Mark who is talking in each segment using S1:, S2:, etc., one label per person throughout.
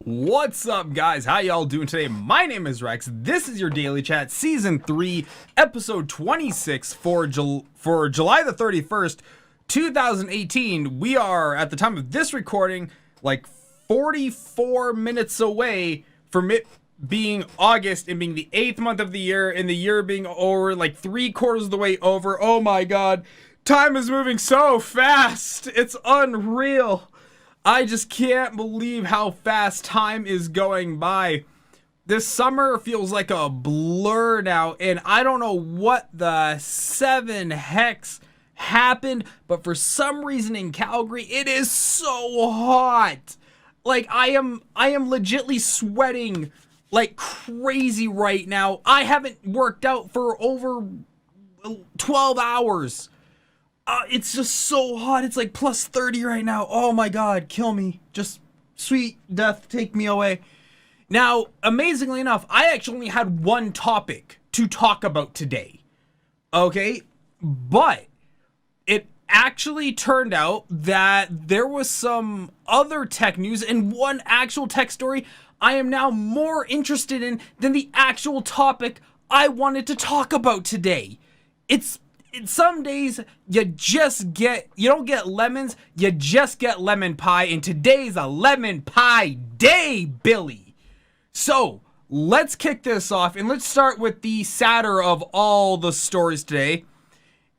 S1: What's up, guys? How y'all doing today? My name is Rex. This is your Daily Chat, Season 3, Episode 26 for July the 31st, 2018. We are, at the time of this recording, like 44 minutes away from it being August and being the 8th month of the year, and the year being over, like 3/4 of the way over. Oh my god. Time is moving so fast. It's unreal. I just can't believe how fast time is going by. This summer feels like a blur now, and I don't know what the 7 hex happened, but for some reason in Calgary, it is so hot. Like, I am legitly sweating like crazy right now. I haven't worked out for over 12 hours. It's just so hot. It's like plus 30 right now. Oh my god, kill me. Just sweet death, take me away. Now, amazingly enough, I actually only had one topic to talk about today. Okay? But it actually turned out that there was some other tech news and one actual tech story I am now more interested in than the actual topic I wanted to talk about today. Some days you don't get lemons, you just get lemon pie, and today's a lemon pie day, Billy. So let's kick this off, and let's start with the sadder of all the stories today.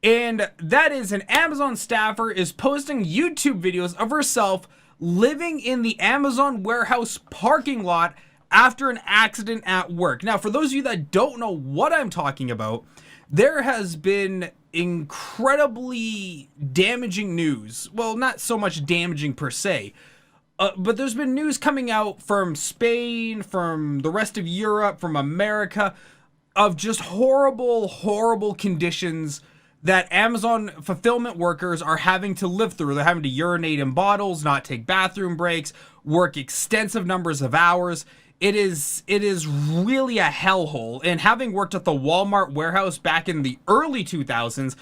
S1: And that is, an Amazon staffer is posting YouTube videos of herself living in the Amazon warehouse parking lot after an accident at work. Now, for those of you that don't know what I'm talking about, there has been incredibly damaging news. Well, not so much damaging per se, but there's been news coming out from Spain, from the rest of Europe, from America, of just horrible conditions that Amazon fulfillment workers are having to live through. They're having to urinate in bottles, not take bathroom breaks, work extensive numbers of hours. It is really a hellhole. And having worked at the Walmart warehouse back in the early 2000s,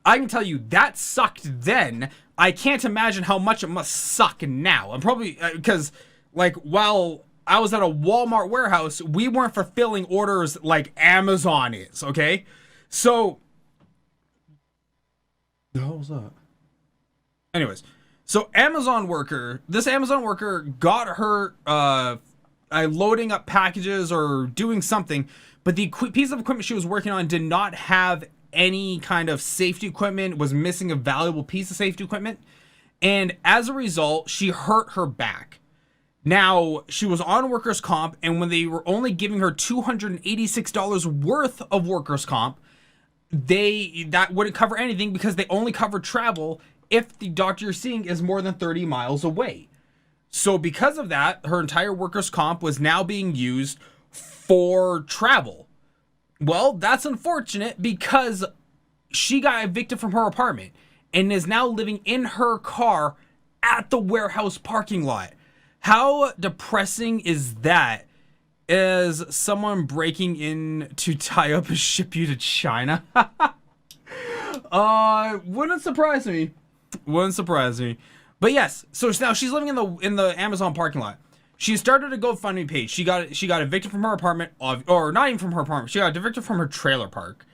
S1: I can tell you that sucked then. I can't imagine how much it must suck now. I'm probably, because like, while I was at a Walmart warehouse, we weren't fulfilling orders like Amazon is, okay? So, the hell was that? Anyways, so this Amazon worker got hurt, loading up packages or doing something, but the piece of equipment she was working on did not have any kind of safety equipment, was missing a valuable piece of safety equipment, and as a result, she hurt her back. Now, she was on workers' comp, and when they were only giving her $286 worth of workers' comp, that wouldn't cover anything because they only cover travel if the doctor you're seeing is more than 30 miles away. So because of that, her entire workers' comp was now being used for travel. Well, that's unfortunate because she got evicted from her apartment and is now living in her car at the warehouse parking lot. How depressing is that? As someone breaking in to tie up and ship you to China? Wouldn't surprise me. But yes, so now she's living in the Amazon parking lot. She started a GoFundMe page. She got evicted from her apartment, or not even from her apartment. She got evicted from her trailer park.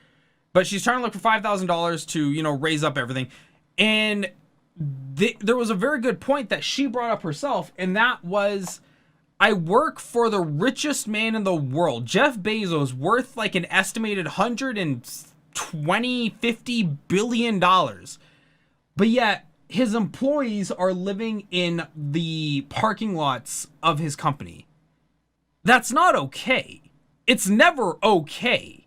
S1: But she's trying to look for $5,000 to, raise up everything. And there was a very good point that she brought up herself, and that was, I work for the richest man in the world. Jeff Bezos, worth like an estimated $150 billion. But yet, his employees are living in the parking lots of his company. That's not okay. It's never okay.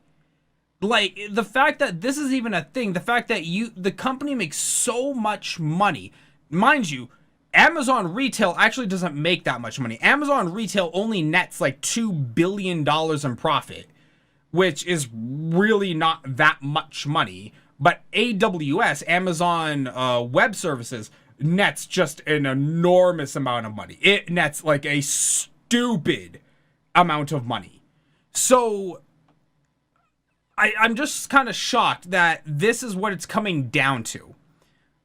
S1: Like, the fact that this is even a thing, the fact that the company makes so much money. Mind you, Amazon retail actually doesn't make that much money. Amazon retail only nets like $2 billion in profit, which is really not that much money. But AWS, Amazon Web Services, nets just an enormous amount of money. It nets like a stupid amount of money. So I'm just kind of shocked that this is what it's coming down to.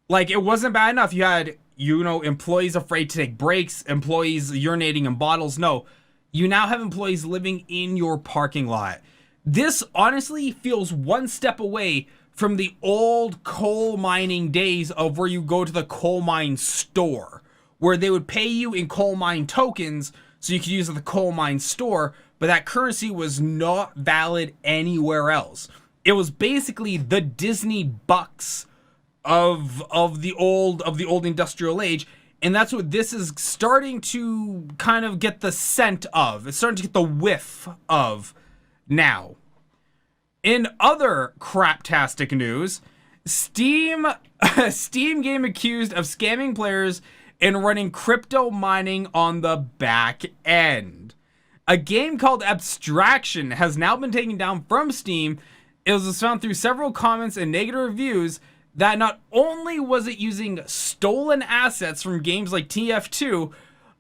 S1: Like, it wasn't bad enough. You had employees afraid to take breaks, employees urinating in bottles. No, you now have employees living in your parking lot. This honestly feels one step away from the old coal mining days of where you go to the coal mine store, where they would pay you in coal mine tokens so you could use it at the coal mine store, but that currency was not valid anywhere else. It was basically the Disney bucks of the old industrial age, and that's what this is starting to kind of get the scent of. It's starting to get the whiff of now. In other craptastic news, Steam game accused of scamming players and running crypto mining on the back end. A game called Abstraction has now been taken down from Steam. It was found through several comments and negative reviews that not only was it using stolen assets from games like TF2,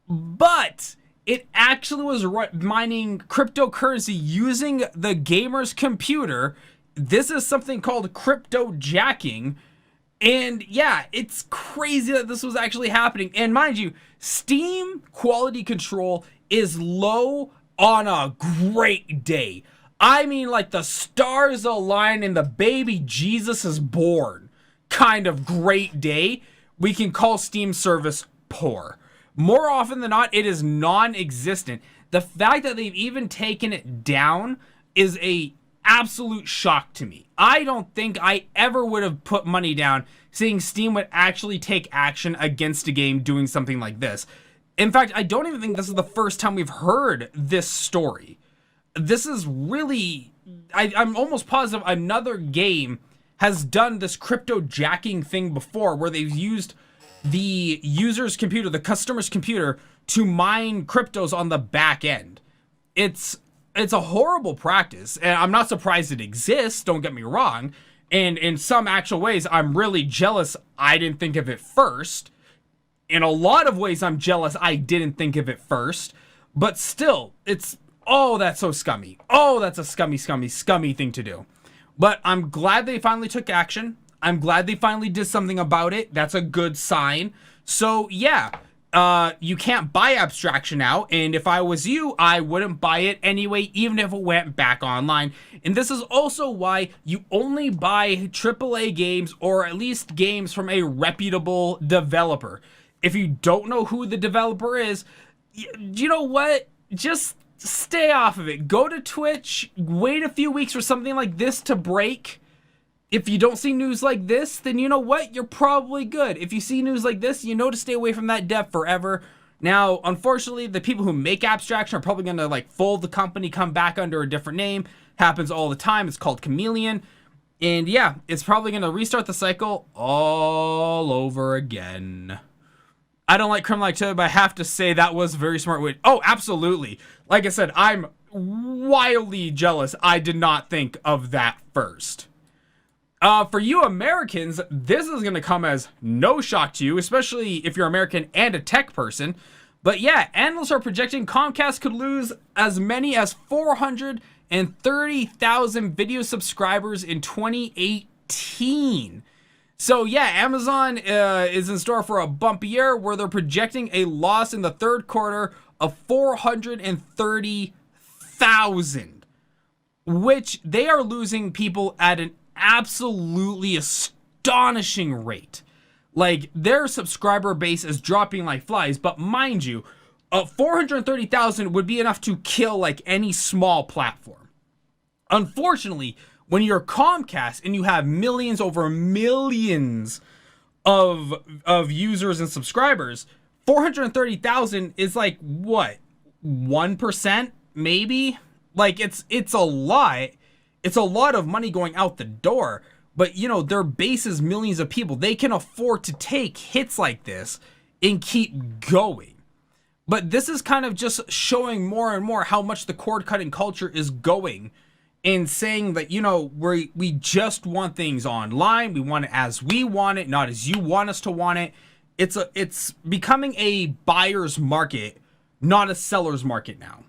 S1: but it actually was mining cryptocurrency using the gamer's computer. This is something called crypto jacking. And yeah, it's crazy that this was actually happening. And mind you, Steam quality control is low on a great day. I mean, like the stars align and the baby Jesus is born kind of great day. We can call Steam service poor. More often than not, it is non-existent. The fact that they've even taken it down is a absolute shock to me. I don't think I ever would have put money down seeing Steam would actually take action against a game doing something like this. In fact, I don't even think this is the first time we've heard this story. This is really, I'm almost positive another game has done this crypto jacking thing before, where they've used the user's computer, the customer's computer, to mine cryptos on the back end. It's a horrible practice, and I'm not surprised it exists, don't get me wrong. And in some actual ways, I'm really jealous I didn't think of it first. In a lot of ways, I'm jealous I didn't think of it first. But still, that's so scummy. Oh, that's a scummy thing to do. But I'm glad they finally took action. I'm glad they finally did something about it. That's a good sign. So yeah, you can't buy Abstraction now, and if I was you, I wouldn't buy it anyway, even if it went back online. And this is also why you only buy AAA games, or at least games from a reputable developer. If you don't know who the developer is, you know what? Just stay off of it. Go to Twitch, wait a few weeks for something like this to break. If you don't see news like this, then you know what? You're probably good. If you see news like this, you know to stay away from that dev forever. Now, unfortunately, the people who make Abstraction are probably going to fold the company, come back under a different name. Happens all the time. It's called Chameleon. And yeah, it's probably going to restart the cycle all over again. I don't like criminal activity, but I have to say that was a very smart way. Oh, absolutely. Like I said, I'm wildly jealous I did not think of that first. For you Americans, this is going to come as no shock to you, especially if you're American and a tech person. But yeah, analysts are projecting Comcast could lose as many as 430,000 video subscribers in 2018. So yeah, Amazon is in store for a bumpy year where they're projecting a loss in the third quarter of 430,000, which they are losing people at an absolutely astonishing rate. Like, their subscriber base is dropping like flies, but mind you, 430,000 would be enough to kill any small platform. Unfortunately, when you're Comcast and you have millions over millions of users and subscribers, 430,000 is what? 1% maybe? It's a lot. It's a lot of money going out the door, but their base is millions of people. They can afford to take hits like this and keep going. But this is kind of just showing more and more how much the cord cutting culture is going, and saying that, we just want things online. We want it as we want it, not as you want us to want it. It's becoming a buyer's market, not a seller's market now.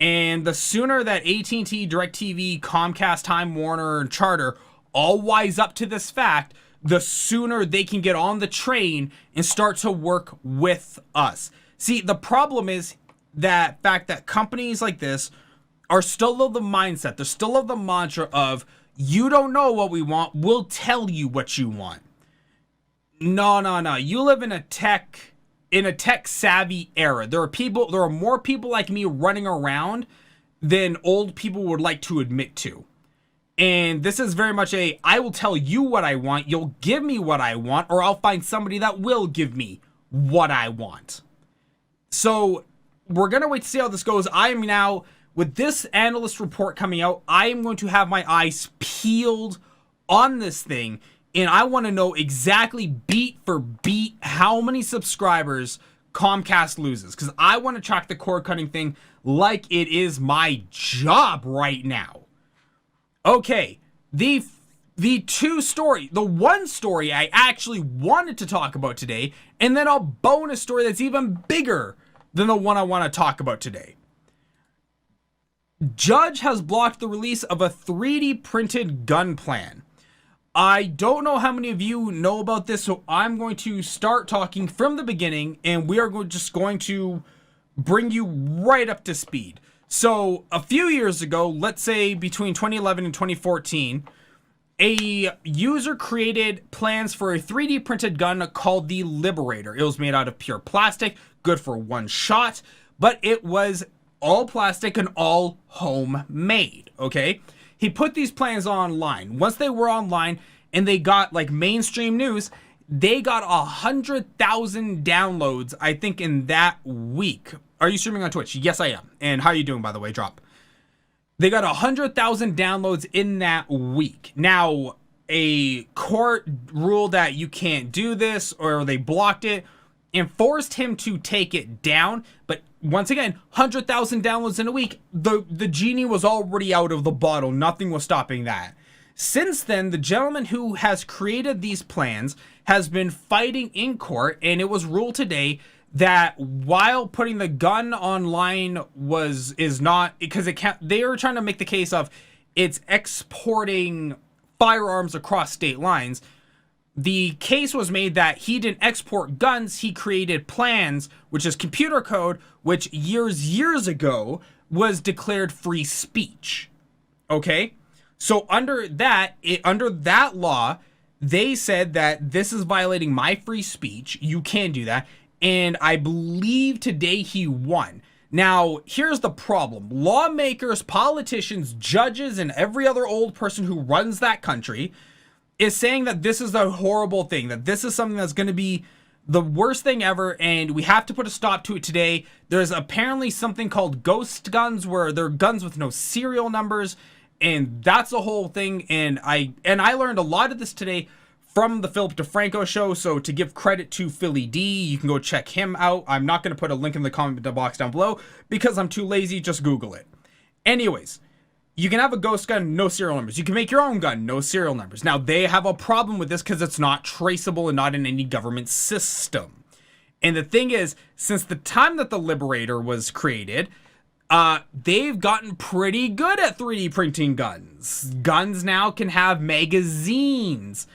S1: And the sooner that AT&T, DirecTV, Comcast, Time Warner, and Charter all wise up to this fact, the sooner they can get on the train and start to work with us. See, the problem is that fact that companies like this are still of the mindset, they're still of the mantra of, you don't know what we want, we'll tell you what you want. No. You live in a tech savvy era. There are more people like me running around than old people would like to admit to. And this is very much I will tell you what I want, you'll give me what I want, or I'll find somebody that will give me what I want. So we're going to wait to see how this goes. I am now, with this analyst report coming out, I am going to have my eyes peeled on this thing, and I want to know exactly beat for beat how many subscribers Comcast loses, because I want to track the cord cutting thing like it is my job right now. Okay, the one story I actually wanted to talk about today, and then a bonus story that's even bigger than the one I want to talk about today. Judge has blocked the release of a 3D printed gun plan. I don't know how many of you know about this, so I'm going to start talking from the beginning, and we are just going to bring you right up to speed. So a few years ago, let's say between 2011 and 2014, a user created plans for a 3D printed gun called the Liberator. It was made out of pure plastic, good for one shot, but it was all plastic and all homemade, okay? He put these plans online. Once they were online and they got like mainstream news, they got 100,000 downloads, I think, in that week. Are you streaming on Twitch? Yes, I am. And how are you doing, by the way? Drop. They got 100,000 downloads in that week. Now, a court ruled that you can't do this, or they blocked it and forced him to take it down. But once again, 100,000 downloads in a week. The genie was already out of the bottle. Nothing was stopping that. Since then, the gentleman who has created these plans has been fighting in court, and it was ruled today that while putting the gun online is not, because it can't, they are trying to make the case of it's exporting firearms across state lines. The case was made that he didn't export guns, he created plans, which is computer code, which years ago was declared free speech. Okay? So under that law, they said that this is violating my free speech. You can't do that. And I believe today he won. Now, here's the problem. Lawmakers, politicians, judges, and every other old person who runs that country is saying that this is a horrible thing, that this is something that's going to be the worst thing ever, and we have to put a stop to it today. There's apparently something called ghost guns, where they're guns with no serial numbers, and that's a whole thing. And I learned a lot of this today from the Philip DeFranco show, so to give credit to Philly D, you can go check him out. I'm not going to put a link in the comment box down below because I'm too lazy. Just Google it. Anyways, you can have a ghost gun, no serial numbers. You can make your own gun, no serial numbers. Now, they have a problem with this because it's not traceable and not in any government system. And the thing is, since the time that the Liberator was created, they've gotten pretty good at 3D printing guns. Guns now can have magazines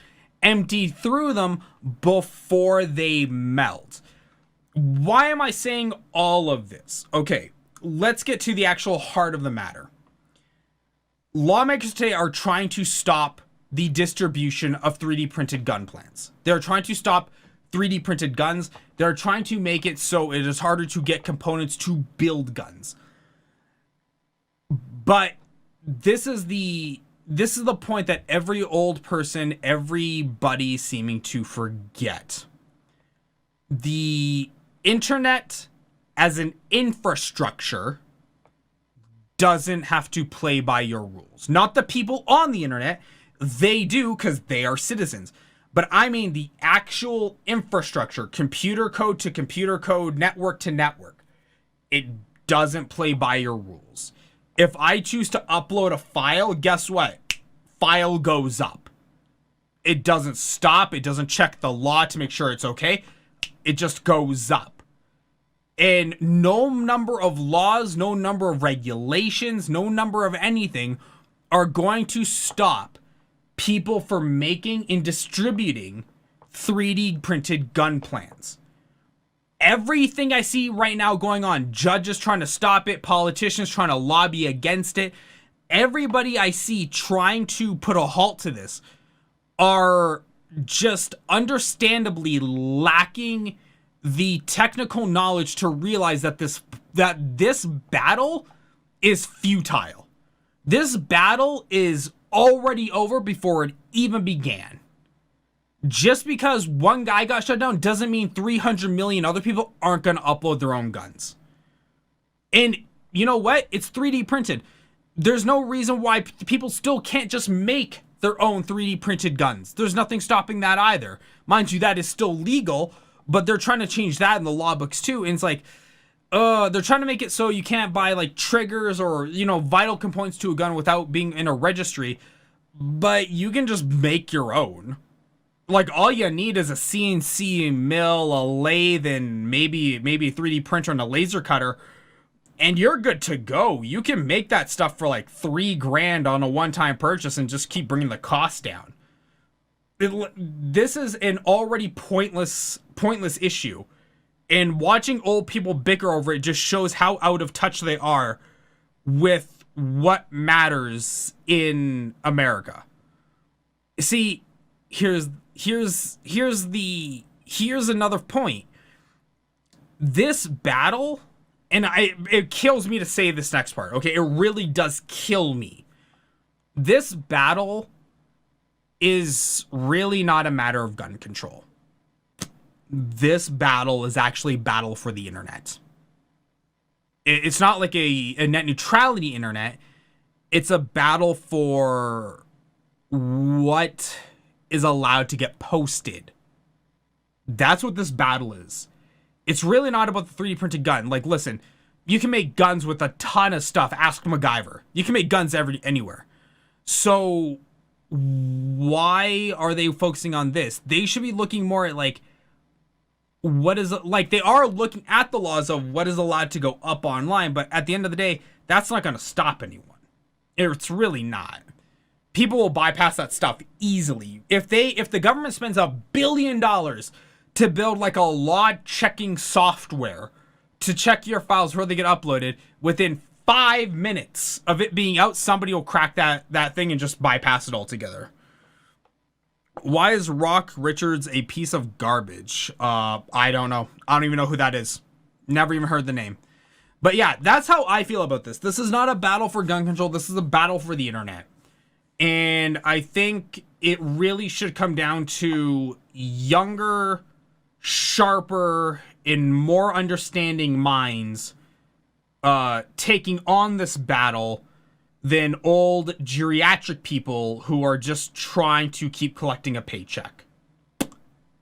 S1: empty through them before they melt. Why am I saying all of this? Okay, let's get to the actual heart of the matter. Lawmakers today are trying to stop the distribution of 3D printed gun plans. They're trying to stop 3D printed guns. They're trying to make it so it is harder to get components to build guns. But this is the point that every old person, everybody seeming to forget. The internet as an infrastructure doesn't have to play by your rules. Not the people on the internet. They do because they are citizens. But I mean the actual infrastructure, computer code to computer code, network to network. It doesn't play by your rules. If I choose to upload a file, guess what? File goes up. It doesn't stop. It doesn't check the law to make sure it's okay. It just goes up. And no number of laws, no number of regulations, no number of anything are going to stop people for making and distributing 3D printed gun plans. Everything I see right now going on, judges trying to stop it, politicians trying to lobby against it, everybody I see trying to put a halt to this are just understandably lacking the technical knowledge to realize that this battle is futile. This battle is already over before it even began. Just because one guy got shut down doesn't mean 300 million other people aren't going to upload their own guns. And you know what? It's 3D printed. There's no reason why people still can't just make their own 3D printed guns. There's nothing stopping that either. Mind you, that is still legal, but they're trying to change that in the law books too. And it's like, they're trying to make it so you can't buy like triggers or, vital components to a gun without being in a registry, but you can just make your own. Like, all you need is a CNC mill, a lathe, and maybe a 3D printer and a laser cutter, and you're good to go. You can make that stuff for like $3,000 on a one-time purchase and just keep bringing the cost down. This is an already pointless issue, and watching old people bicker over it just shows how out of touch they are with what matters in America. See, here's another point. This battle, and it kills me to say this next part, okay? It really does kill me. This battle is really not a matter of gun control. This battle is actually a battle for the internet. It's not like a net neutrality internet. It's a battle for what is allowed to get posted. That's what this battle is. It's really not about the 3D printed gun. Like, listen, you can make guns with a ton of stuff. Ask MacGyver. You can make guns anywhere. So why are they focusing on this? They should be looking more at like, what is it like? They are looking at the laws of what is allowed to go up online, but at the end of the day, that's not going to stop anyone. It's really not. People will bypass that stuff easily. If the government spends $1 billion to build like a law checking software to check your files before they get uploaded, within 5 minutes of it being out, somebody will crack that thing and just bypass it altogether. Why is Rock Richards a piece of garbage? I don't know. I don't even know who that is. Never even heard the name. But yeah, that's how I feel about this. This is not a battle for gun control. This is a battle for the internet. And I think it really should come down to younger, sharper, and more understanding minds taking on this battle than old geriatric people who are just trying to keep collecting a paycheck.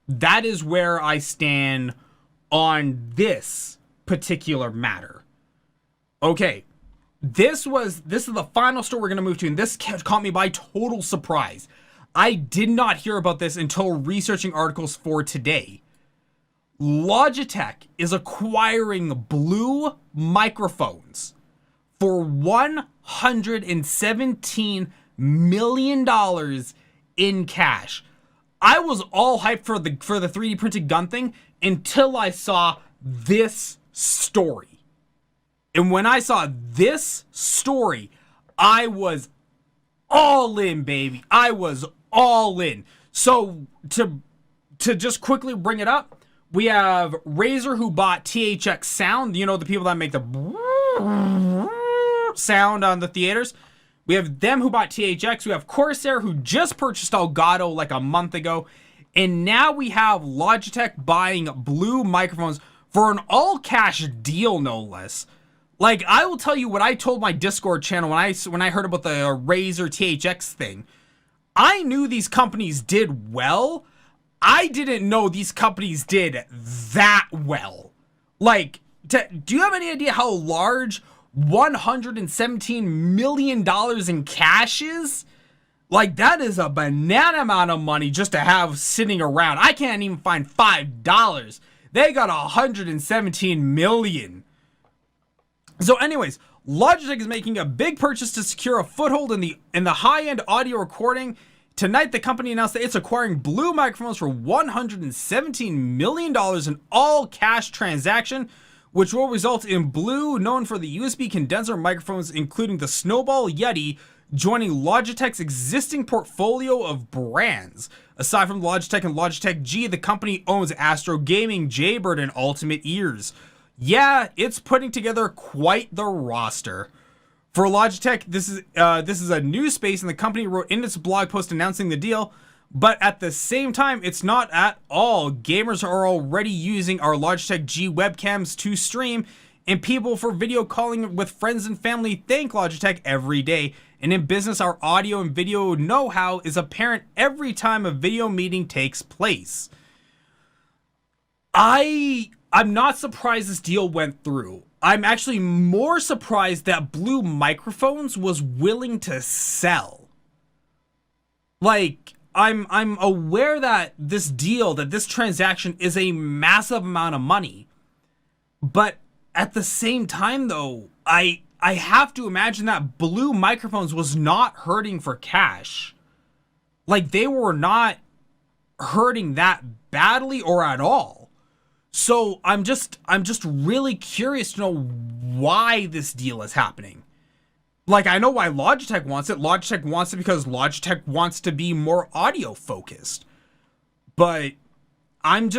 S1: That is where I stand on this particular matter. Okay, this is the final story we're going to move to, and this caught me by total surprise. I did not hear about this until researching articles for today. Logitech is acquiring Blue microphones for $117 million in cash. I was all hyped for the 3D printed gun thing until I saw this story. And when I saw this story, I was all in, baby. I was all in. So to just quickly bring it up, we have Razer, who bought THX Sound. You know, the people that make the sound on the theaters. We have them who bought THX. We have Corsair, who just purchased Elgato like a month ago. And now we have Logitech buying Blue microphones for an all-cash deal, no less. Like, I will tell you what I told my Discord channel when I heard about the Razer THX thing. I knew these companies did well. I didn't know these companies did that well. Like, do you have any idea how large $117 million in cash is? Like, that is a banana amount of money just to have sitting around. I can't even find $5. They got $117 million. So anyways, Logitech is making a big purchase to secure a foothold in the high-end audio recording Tonight, the company announced that it's acquiring Blue Microphones for $117 million in all-cash transaction, which will result in Blue, known for the USB condenser microphones, including the Snowball Yeti, joining Logitech's existing portfolio of brands. Aside from Logitech and Logitech G, the company owns Astro Gaming, Jaybird, and Ultimate Ears. Yeah, it's putting together quite the roster. For Logitech, this is a new space, and the company wrote in its blog post announcing the deal. But at the same time, it's not at all. Gamers are already using our Logitech G webcams to stream, and people for video calling with friends and family thank Logitech every day. And in business, our audio and video know-how is apparent every time a video meeting takes place. I'm not surprised this deal went through. I'm actually more surprised that Blue Microphones was willing to sell. Like, I'm aware that this transaction is a massive amount of money. But at the same time, though, I have to imagine that Blue Microphones was not hurting for cash. Like, they were not hurting that badly or at all. So I'm just really curious to know why this deal is happening. Like, I know why Logitech wants it. Logitech wants it because Logitech wants to be more audio focused. But I'm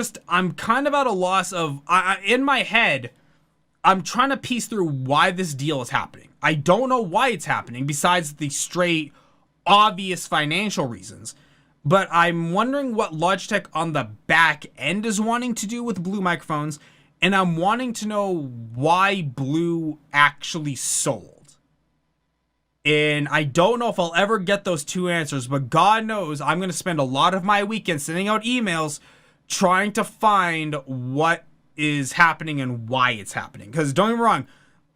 S1: kind of at a loss of, in my head, I'm trying to piece through why this deal is happening. I don't know why it's happening besides the straight, obvious financial reasons. But I'm wondering what Logitech on the back end is wanting to do with Blue Microphones. And I'm wanting to know why Blue actually sold. And I don't know if I'll ever get those two answers. But God knows I'm going to spend a lot of my weekend sending out emails trying to find what is happening and why it's happening. Because don't get me wrong,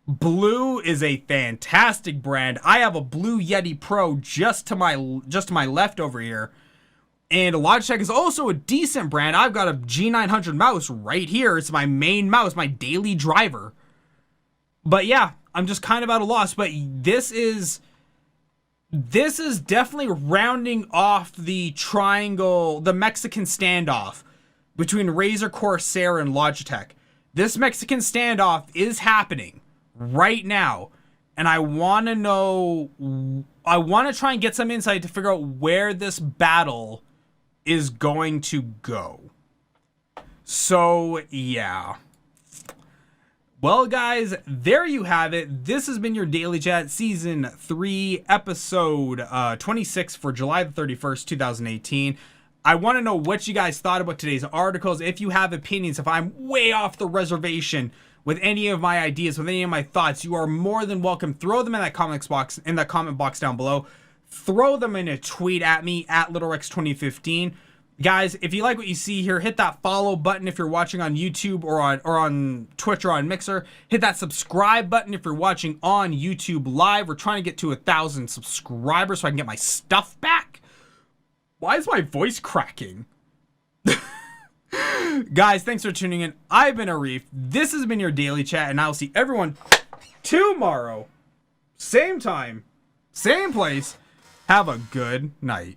S1: Blue is a fantastic brand. I have a Blue Yeti Pro just to my left over here. And Logitech is also a decent brand. I've got a G900 mouse right here. It's my main mouse, my daily driver. But yeah, I'm just kind of at a loss. But this is definitely rounding off the triangle, the Mexican standoff between Razer, Corsair, and Logitech. This Mexican standoff is happening right now. And I want to try and get some insight to figure out where this battle is going to go. So, yeah. Well, guys, there you have it. This has been your Daily Chat Season 3, Episode 26 for July the 31st, 2018. I want to know what you guys thought about today's articles. If you have opinions, if I'm way off the reservation with any of my ideas, with any of my thoughts, you are more than welcome. Throw them in that comment box down below. Throw them in a tweet at me, at LittleRex2015. Guys, if you like what you see here, hit that follow button if you're watching on YouTube or on Twitch or on Mixer. Hit that subscribe button if you're watching on YouTube Live. We're trying to get to 1,000 subscribers so I can get my stuff back. Why is my voice cracking? Guys, thanks for tuning in. I've been Arif. This has been your Daily Chat, and I'll see everyone tomorrow. Same time, same place. Have a good night.